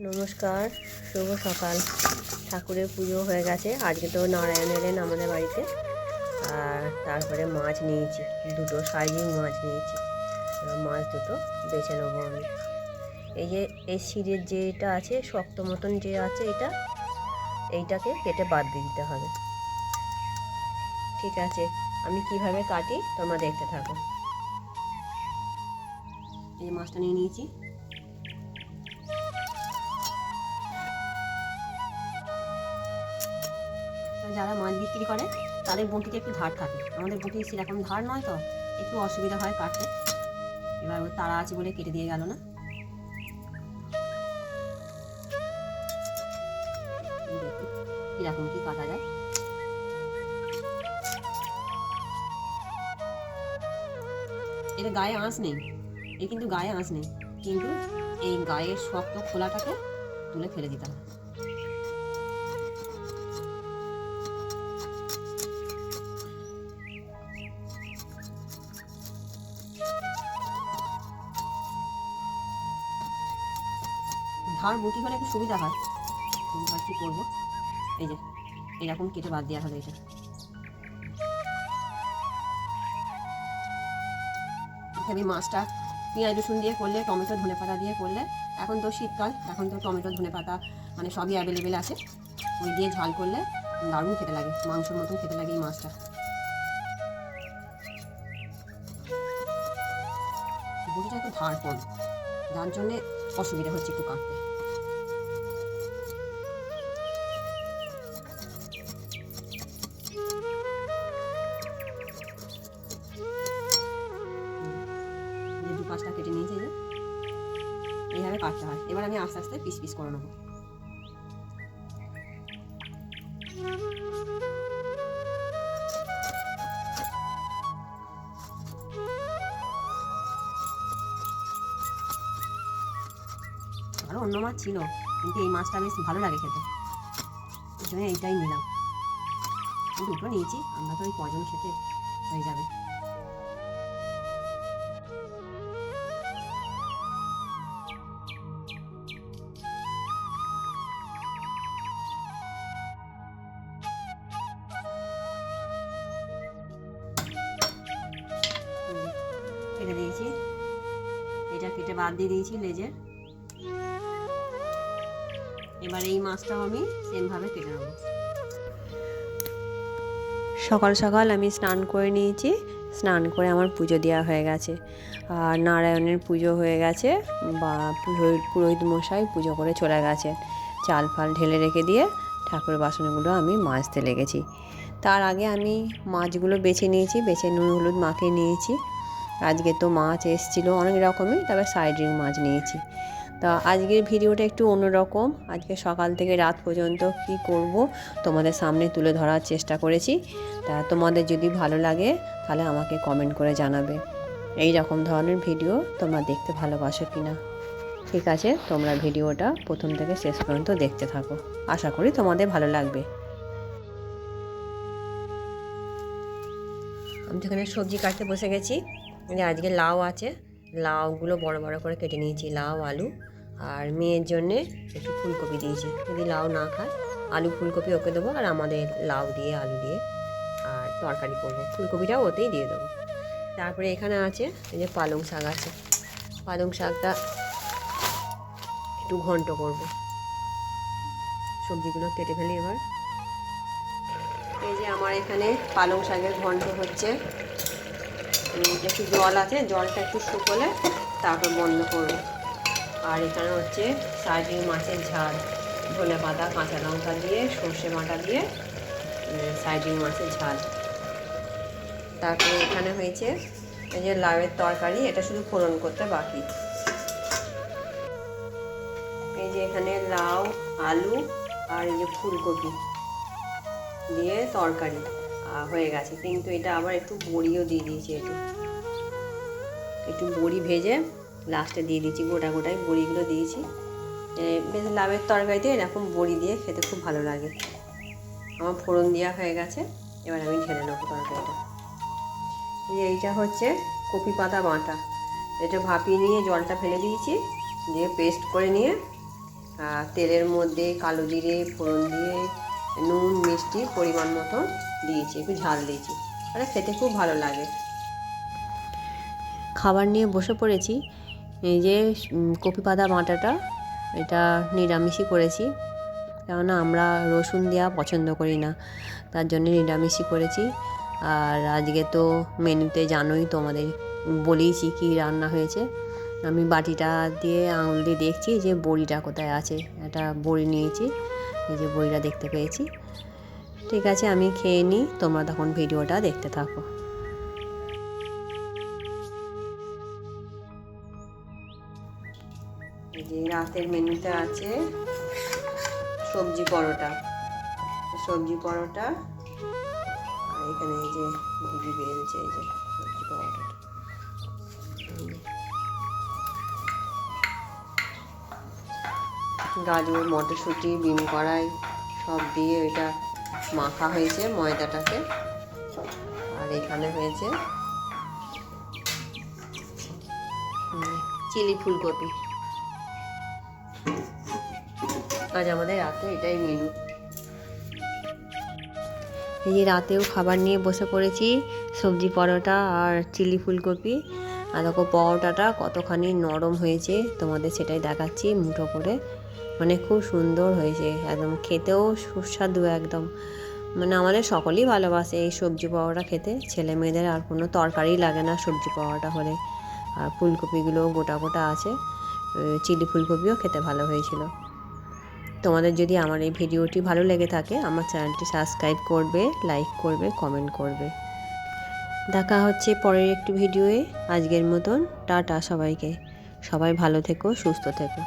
নমস্কার, শুভ সকাল। ঠাকুরের পুজো হয়ে গেছে। আজকে তো নারায়ণ এলেন আমাদের বাড়িতে। আর তারপরে মাছ নিয়েছি, দুটো সাইজিং মাছ নিয়েছি। এবার মাছ দুটো বেছে নেবো আমি। এই যে এই শিরের যেটা আছে, শক্ত মতন যে আছে, এইটাকে কেটে বাদ দিয়ে দিতে হবে। ঠিক আছে, আমি কিভাবে কাটি তোমরা দেখতে থাকো। এই মাছটা নিয়ে নিয়েছি। যারা মাছ বিক্রি করে তাদের বঁটিতে একটু ধার থাকে, আমাদের বঁটি সেরকম ধার নয়, তো একটু অসুবিধা হয় কাটতে। এবার ওর তাড়া আছে বলে কেটে দিয়ে গেল না। দেখি কীরকম কী কাটা যায়। এর গায়ে আঁশ নেই, এর কিন্তু গায়ে আঁশ নেই, কিন্তু এই গায়ের শক্ত খোলাটাকে তুলে ফেলে দিতে হয়। ধার বটি হলে একটু সুবিধা হয়, কিন্তু আর কি করবো। এই যে এরকম কেটে বাদ দেওয়া হবে। এটা আমি মাছটা পেঁয়াজ রসুন দিয়ে করলে, টমেটো ধনে পাতা দিয়ে করলে, এখন তো শীতকাল, এখন তো টমেটো ধনে পাতা মানে সবই অ্যাভেলেবেল আছে, ওই দিয়ে ঝাল করলে দারুণ খেতে লাগে, মাংসের মতন খেতে লাগে এই মাছটা। বটিটা একটু ধার কম, যার জন্যে অসুবিধা হচ্ছে একটু কাটতে। দু পাঁচটা কেটে নিয়েছি, যে এইভাবে কাটতে হয়। এবার আমি আস্তে আস্তে পিস পিস করে নেবো। আরও অন্য মাছ ছিল, কিন্তু এই মাছটা বেশ ভালো লাগে খেতে, ওই জন্য এইটাই নিলাম। দুটো নিয়েছি, আমরা তো ওই কজন খেতে হয়ে যাবে। কেটে দিয়েছি, এটা কেটে বাদ দিয়ে দিয়েছি লেজের। এবার এই মাছটাও আমি সেমভাবে কেটে নেব। সকাল সকাল আমি স্নান করে নিয়েছি, স্নান করে আমার পুজো দেওয়া হয়ে গেছে। আর নারায়ণের পুজো হয়ে গেছে, বা পুরোহিত মশাই পুজো করে চলে গেছেন। চাল ফাল ঢেলে রেখে দিয়ে ঠাকুর বাসনগুলো আমি মাজতে লেগেছি। তার আগে আমি মাছগুলো বেছে নিয়েছি, বেছে নুন হলুদ মাখিয়ে নিয়েছি। আজকে তো মাছ এসেছিলো অনেক রকমই, তবে সাইড্রিং মাছ নিয়েছি। তা আজকের ভিডিওটা একটু অন্যরকম। আজকে সকাল থেকে রাত পর্যন্ত কি করব তোমাদের সামনে তুলে ধরার চেষ্টা করেছি। তা তোমাদের যদি ভালো লাগে তাহলে আমাকে কমেন্ট করে জানাবে এই রকম ধরনের ভিডিও তোমরা দেখতে ভালোবাসো কি না। ঠিক আছে, তোমরা ভিডিওটা প্রথম থেকে শেষ পর্যন্ত দেখতে থাকো, আশা করি তোমাদের ভালো লাগবে। আমি তো এখানে সবজি কাটতে বসে গেছি। আজকে লাউ আছে, লাউগুলো বড় বড় করে কেটে নিয়েছি, লাউ আলু। আর মেয়ের জন্যে একটু ফুলকপি দিয়েছি, যদি লাউ না খায় আলু ফুলকপি ওকে দেবো, আর আমাদের লাউ দিয়ে আলু দিয়ে আর তরকারি করবো, ফুলকপিটাও ওতেই দিয়ে দেবো। তারপরে এখানে আছে এই যে পালং শাক আছে, পালং শাকটা একটু ঘন্ট করব। সবজিগুলো কেটে ফেলি এবার। এই যে আমার এখানে পালং শাকের ঘন্ট হচ্ছে। একটু জল আছে, জলটা একটু শুকোলে তারপর বন্ধ করবো। আর এখানে হচ্ছে সাইডিং মাছের ঝাল, ধনে পাতা কাঁচা লঙ্কা দিয়ে সর্ষে বাটা দিয়ে সাইডিং মাছের ঝাল। তারপরে এখানে হয়েছে এই যে লাউয়ের তরকারি, এটা শুধু ফোড়ন করতে বাকি। এই যে এখানে লাউ আলু আর এই যে ফুলকপি দিয়ে তরকারি হয়ে গেছে, কিন্তু এটা আবার একটু বড়িও দিয়ে দিয়েছি, একটু বড়ি ভেজে লাস্টে দিয়ে দিয়েছি, গোটা গোটায় বড়িগুলো দিয়েছি। বেশ লাউয়ের তরকারিতে এরকম বড়ি দিয়ে খেতে খুব ভালো লাগে। আমার ফোড়ন দেওয়া হয়ে গেছে, এবার আমি ঢেলে নেবো তরকারিটা। এইটা হচ্ছে কপি পাতা বাটা, এটা ভাপিয়ে নিয়ে জলটা ফেলে দিয়েছি, দিয়ে পেস্ট করে নিয়ে তেলের মধ্যে কালো জিরে ফোড়ন দিয়ে নুন মিষ্টি পরিমাণ মতন দিয়েছি, একটু ঝাল দিয়েছি, আরে খেতে খুব ভালো লাগে। খাবার নিয়ে বসে পড়েছি। এই যে কপি পাতা বাটাটা, এটা নিরামিষই করেছি, কেননা আমরা রসুন দেওয়া পছন্দ করি না, তার জন্য নিরামিষই করেছি। আর আজকে তো মেনুতে জানোই, তোমাদের বলেইছি কী রান্না হয়েছে। আমি বাটিটা দিয়ে আঙুল দিয়ে দেখছি যে বড়িটা কোথায় আছে, একটা বড়ি নিয়েছি, এই যে বড়িটা দেখতে পেয়েছি। ঠিক আছে, আমি খেয়ে নিই, তোমরা তখন ভিডিওটা দেখতে থাকো। এই যে রাতের মেনুতে আছে সবজি পরোটা, আর এখানে এই যে ঘুগনি বেলছে, এই যে সবজি পরোটাটা, গাজর মটরশুঁটি বিন কড়াই সব দিয়ে এটা মাখা হয়েছে ময়দাটাকে। আর এখানে হয়েছে চিলি ফুলকপি। আজ আমাদের রাতে এটাই মেনু। এই যে রাতেও খাবার নিয়ে বসে পড়েছি, সবজি পরোটা আর চিলি ফুলকপি। আর দেখো পরোটাটা কতখানি নরম হয়েছে, তোমাদের সেটাই দেখাচ্ছি মুঠো করে, মানে খুব সুন্দর হয়েছে, একদম খেতেও সুস্বাদু একদম। মানে আমাদের সকলেই ভালোবাসে এই সবজি পরোটা খেতে, ছেলে মেয়েদের আর কোনো তরকারি লাগে না সবজি পরোটা হলে। আর ফুলকপিগুলোও গোটা গোটা আছে, চিলি ফুলকপিও খেতে ভালো হয়েছিল। তোমাদের যদি আমার এই ভিডিওটি ভালো লেগে থাকে, আমার চ্যানেলটি সাবস্ক্রাইব করবে, লাইক করবে, কমেন্ট করবে। দেখা হচ্ছে পরের একটি ভিডিওয়ে। আজকের মতন টাটা সবাইকে। সবাই ভালো থেকো, সুস্থ থেকো।